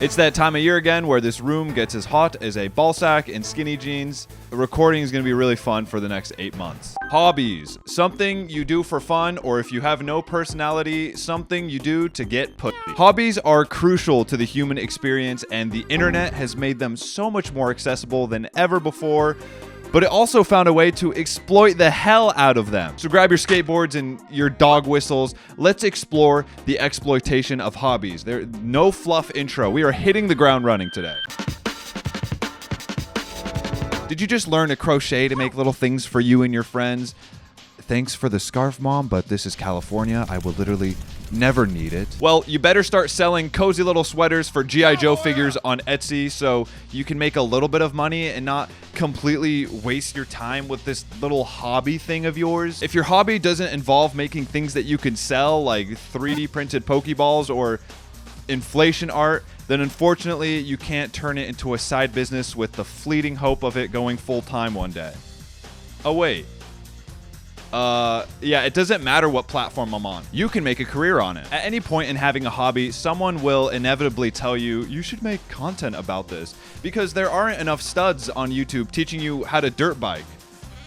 It's that time of year again where this room gets as hot as a ball sack in skinny jeans. The recording is going to be really fun for the next 8 months. Hobbies. Something you do for fun, or if you have no personality, something you do to get pussy. Hobbies are crucial to the human experience, and the internet has made them so much more accessible than ever before. But it also found a way to exploit the hell out of them. So grab your skateboards and your dog whistles. Let's explore the exploitation of hobbies. No fluff intro. We are hitting the ground running today. Did you just learn to crochet to make little things for you and your friends? Thanks for the scarf, Mom, but this is California. I will literally never need it. Well, you better start selling cozy little sweaters for G.I. Joe figures on Etsy so you can make a little bit of money and not completely waste your time with this little hobby thing of yours. If your hobby doesn't involve making things that you can sell, like 3D printed Pokeballs or inflation art, then unfortunately you can't turn it into a side business with the fleeting hope of it going full-time one day. Oh, wait. Yeah, it doesn't matter what platform I'm on. You can make a career on it. At any point in having a hobby, someone will inevitably tell you, you should make content about this, because there aren't enough studs on YouTube teaching you how to dirt bike,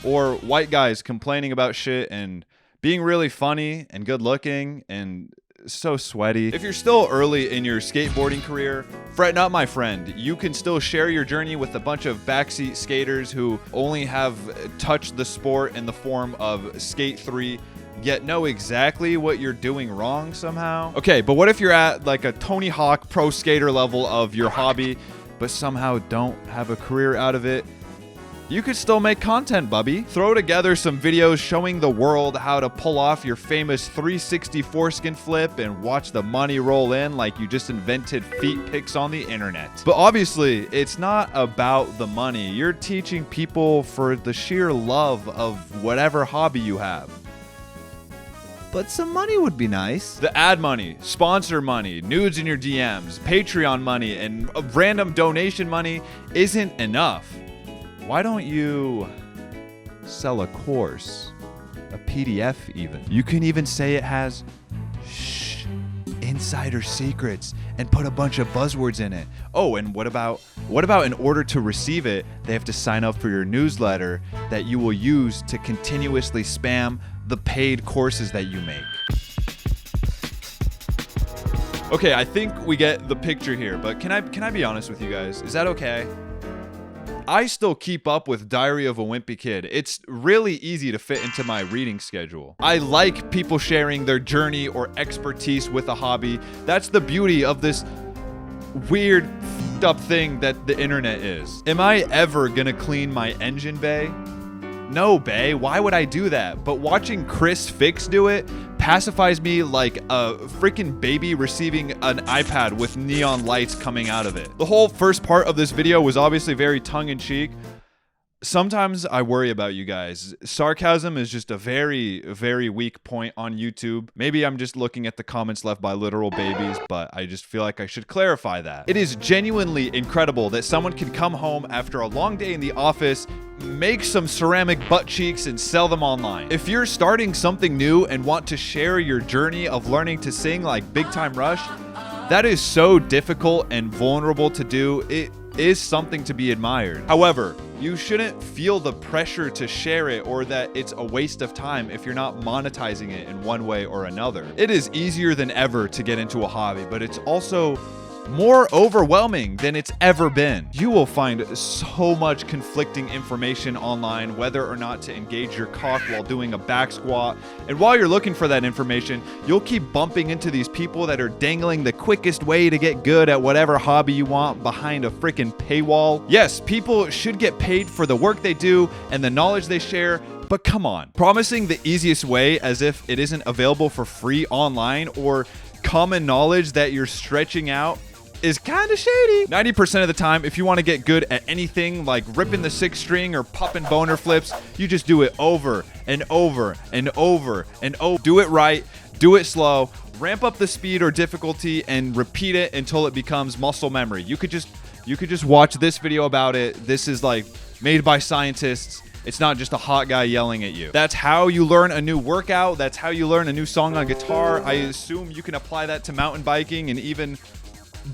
or white guys complaining about shit and being really funny and good looking and so sweaty. If you're still early in your skateboarding career, fret not, my friend. You can still share your journey with a bunch of backseat skaters who only have touched the sport in the form of Skate 3, yet know exactly what you're doing wrong somehow. Okay, but what if you're at like a Tony Hawk pro skater level of your hobby, but somehow don't have a career out of it? You could still make content, bubby. Throw together some videos showing the world how to pull off your famous 360 foreskin flip and watch the money roll in like you just invented feet pics on the internet. But obviously, it's not about the money. You're teaching people for the sheer love of whatever hobby you have. But some money would be nice. The ad money, sponsor money, nudes in your DMs, Patreon money, and random donation money isn't enough. Why don't you sell a course, a PDF even? You can even say it has insider secrets and put a bunch of buzzwords in it. Oh, and what about in order to receive it, they have to sign up for your newsletter that you will use to continuously spam the paid courses that you make. Okay, I think we get the picture here, but can I be honest with you guys? Is that okay? I still keep up with Diary of a Wimpy Kid. It's really easy to fit into my reading schedule. I like people sharing their journey or expertise with a hobby. That's the beauty of this weird, f***ed up thing that the internet is. Am I ever gonna clean my engine bay? No, bae, why would I do that? But watching Chris Fix do it pacifies me like a freaking baby receiving an iPad with neon lights coming out of it. The whole first part of this video was obviously very tongue-in-cheek. Sometimes I worry about you guys. Sarcasm is just a very, very weak point on YouTube. Maybe I'm just looking at the comments left by literal babies, but I just feel like I should clarify that. It is genuinely incredible that someone can come home after a long day in the office, make some ceramic butt cheeks, and sell them online. If you're starting something new and want to share your journey of learning to sing like Big Time Rush, that is so difficult and vulnerable to do. It is something to be admired. However, you shouldn't feel the pressure to share it or that it's a waste of time if you're not monetizing it in one way or another. It is easier than ever to get into a hobby, but it's also more overwhelming than it's ever been. You will find so much conflicting information online, whether or not to engage your cock while doing a back squat. And while you're looking for that information, you'll keep bumping into these people that are dangling the quickest way to get good at whatever hobby you want behind a freaking paywall. Yes, people should get paid for the work they do and the knowledge they share, but come on. Promising the easiest way as if it isn't available for free online or common knowledge that you're stretching out is kind of shady. 90% of the time, if you want to get good at anything like ripping the sixth string or popping boner flips, you just do it over and over and over and over. Do it right, do it slow, ramp up the speed or difficulty, and repeat it until it becomes muscle memory. You could just watch this video about it. This is like made by scientists. It's not just a hot guy yelling at you. That's how you learn a new workout. That's how you learn a new song on guitar. I assume you can apply that to mountain biking and even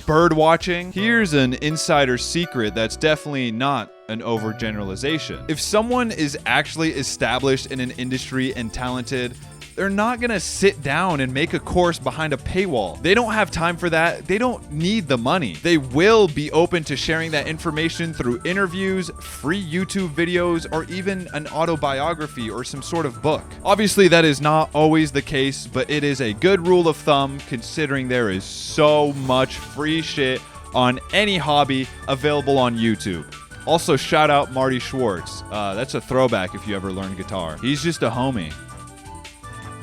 Bird watching. Here's an insider secret that's definitely not an overgeneralization. If someone is actually established in an industry and talented, they're not gonna sit down and make a course behind a paywall. They don't have time for that. They don't need the money. They will be open to sharing that information through interviews, free YouTube videos, or even an autobiography or some sort of book. Obviously, that is not always the case, but it is a good rule of thumb considering there is so much free shit on any hobby available on YouTube. Also, shout out Marty Schwartz. That's a throwback if you ever learned guitar. He's just a homie.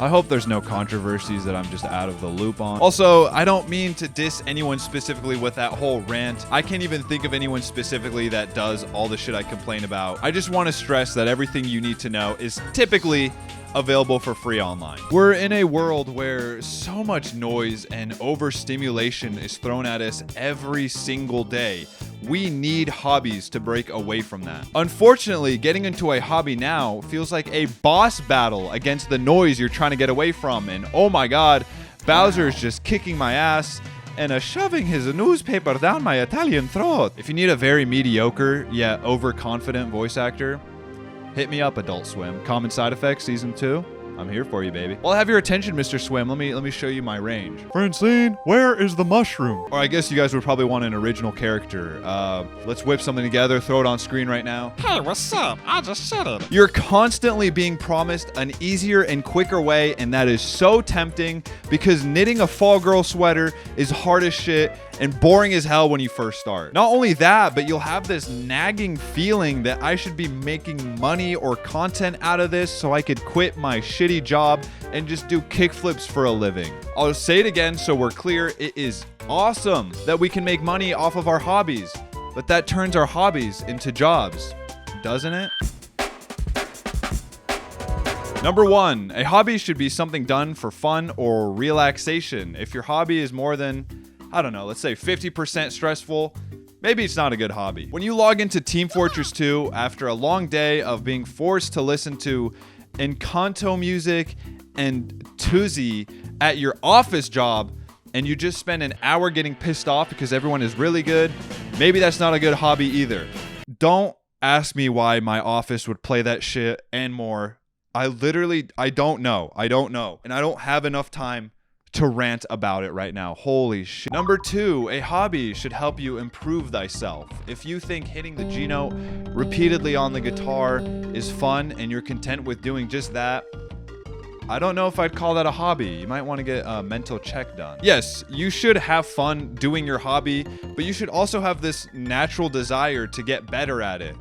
I hope there's no controversies that I'm just out of the loop on. Also, I don't mean to diss anyone specifically with that whole rant. I can't even think of anyone specifically that does all the shit I complain about. I just want to stress that everything you need to know is typically available for free online. We're in a world where so much noise and overstimulation is thrown at us every single day. We need hobbies to break away from that. Unfortunately, getting into a hobby now feels like a boss battle against the noise you're trying to get away from. And oh my God, Bowser's just kicking my ass and shoving his newspaper down my Italian throat. If you need a very mediocre yet overconfident voice actor, hit me up, Adult Swim. Common Side Effects Season 2. I'm here for you, baby. Well, have your attention, Mr. Swim. Let me show you my range. Francine, where is the mushroom? Or I guess you guys would probably want an original character. Let's whip something together, throw it on screen right now. Hey, what's up? I just said it. You're constantly being promised an easier and quicker way, and that is so tempting because knitting a fall girl sweater is hard as shit and boring as hell when you first start. Not only that, but you'll have this nagging feeling that I should be making money or content out of this so I could quit my shitty job and just do kickflips for a living. I'll say it again so we're clear. It is awesome that we can make money off of our hobbies, but that turns our hobbies into jobs, doesn't it? Number 1, a hobby should be something done for fun or relaxation. If your hobby is more than, I don't know, let's say 50% stressful, maybe it's not a good hobby. When you log into Team Fortress 2 after a long day of being forced to listen to Encanto music and Tuzi at your office job, and you just spend an hour getting pissed off because everyone is really good, maybe that's not a good hobby either. Don't ask me why my office would play that shit and more. I don't know. And I don't have enough time to rant about it right now. Holy shit. Number 2, a hobby should help you improve thyself. If you think hitting the G note repeatedly on the guitar is fun and you're content with doing just that, I don't know if I'd call that a hobby. You might want to get a mental check done. Yes, you should have fun doing your hobby, but you should also have this natural desire to get better at it.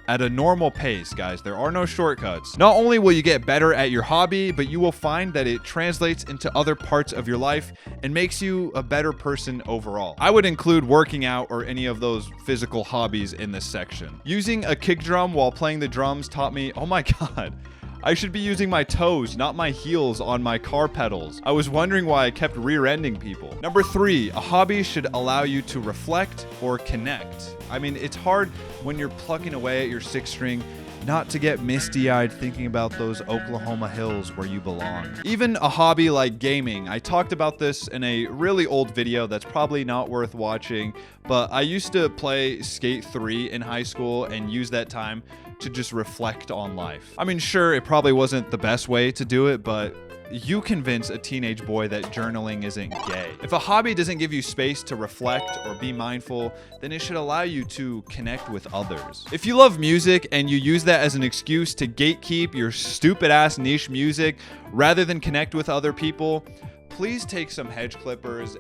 At a normal pace, guys. There are no shortcuts. Not only will you get better at your hobby, but you will find that it translates into other parts of your life and makes you a better person overall. I would include working out or any of those physical hobbies in this section. Using a kick drum while playing the drums taught me, oh my God, I should be using my toes, not my heels on my car pedals. I was wondering why I kept rear-ending people. Number 3, a hobby should allow you to reflect or connect. I mean, it's hard when you're plucking away at your 6th string not to get misty-eyed thinking about those Oklahoma hills where you belong. Even a hobby like gaming. I talked about this in a really old video that's probably not worth watching, but I used to play Skate 3 in high school and use that time to just reflect on life. I mean, sure, it probably wasn't the best way to do it, but you convince a teenage boy that journaling isn't gay. If a hobby doesn't give you space to reflect or be mindful, then it should allow you to connect with others. If you love music and you use that as an excuse to gatekeep your stupid ass niche music rather than connect with other people, please take some hedge clippers.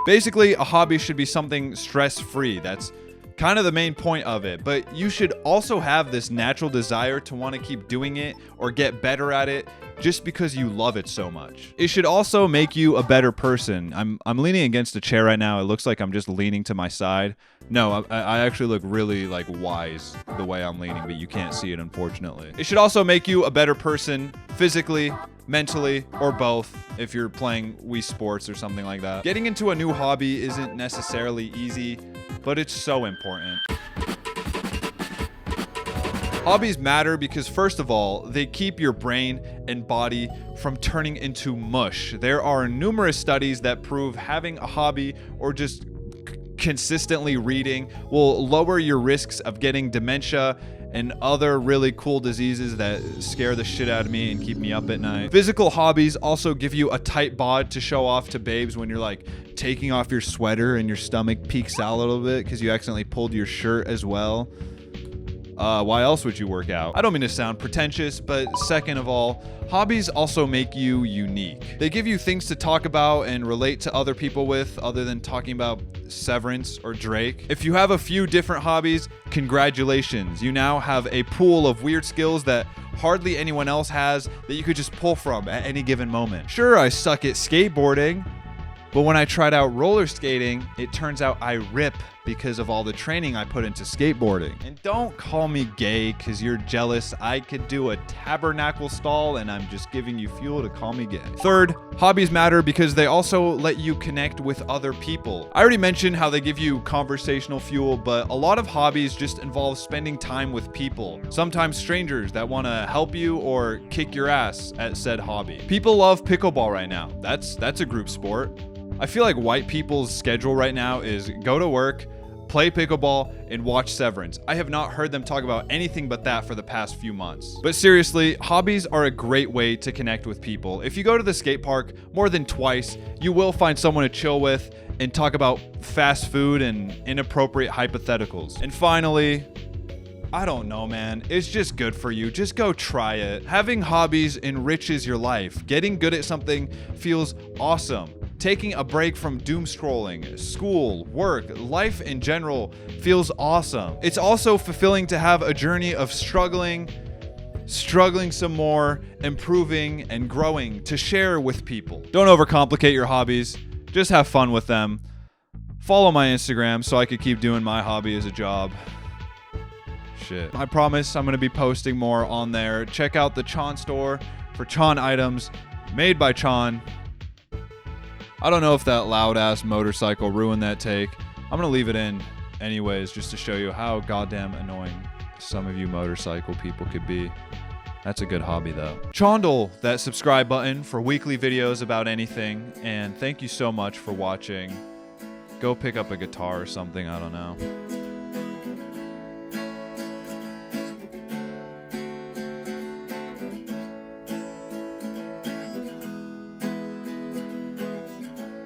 Basically, a hobby should be something stress-free. That's kind of the main point of it, but you should also have this natural desire to want to keep doing it or get better at it just because you love it so much. It should also make you a better person. I'm leaning against a chair right now. It looks like I'm just leaning to my side. No, I actually look really like wise the way I'm leaning, but you can't see it, unfortunately. It should also make you a better person physically, mentally, or both if you're playing Wii Sports or something like that. Getting into a new hobby isn't necessarily easy, but it's so important. Hobbies matter because, first of all, they keep your brain and body from turning into mush. There are numerous studies that prove having a hobby or just consistently reading will lower your risks of getting dementia and other really cool diseases that scare the shit out of me and keep me up at night. Physical hobbies also give you a tight bod to show off to babes when you're like taking off your sweater and your stomach peeks out a little bit because you accidentally pulled your shirt as well. Why else would you work out? I don't mean to sound pretentious, but second of all, hobbies also make you unique. They give you things to talk about and relate to other people with other than talking about Severance or Drake. If you have a few different hobbies, congratulations. You now have a pool of weird skills that hardly anyone else has that you could just pull from at any given moment. Sure, I suck at skateboarding, but when I tried out roller skating, it turns out I rip because of all the training I put into skateboarding. And don't call me gay because you're jealous. I could do a tabernacle stall and I'm just giving you fuel to call me gay. Third, hobbies matter because they also let you connect with other people. I already mentioned how they give you conversational fuel, but a lot of hobbies just involve spending time with people, sometimes strangers that want to help you or kick your ass at said hobby. People love pickleball right now. That's a group sport. I feel like white people's schedule right now is go to work, play pickleball, and watch Severance. I have not heard them talk about anything but that for the past few months. But seriously, hobbies are a great way to connect with people. If you go to the skate park more than twice, you will find someone to chill with and talk about fast food and inappropriate hypotheticals. And finally, I don't know, man. It's just good for you. Just go try it. Having hobbies enriches your life. Getting good at something feels awesome. Taking a break from doom scrolling, school, work, life in general feels awesome. It's also fulfilling to have a journey of struggling some more, improving, and growing to share with people. Don't overcomplicate your hobbies. Just have fun with them. Follow my Instagram so I could keep doing my hobby as a job. Shit. I promise I'm going to be posting more on there. Check out the Chon store for Chon items made by Chon. I don't know if that loud ass motorcycle ruined that take. I'm going to leave it in anyways just to show you how goddamn annoying some of you motorcycle people could be. That's a good hobby though. Chondle that subscribe button for weekly videos about anything, and thank you so much for watching. Go pick up a guitar or something, I don't know.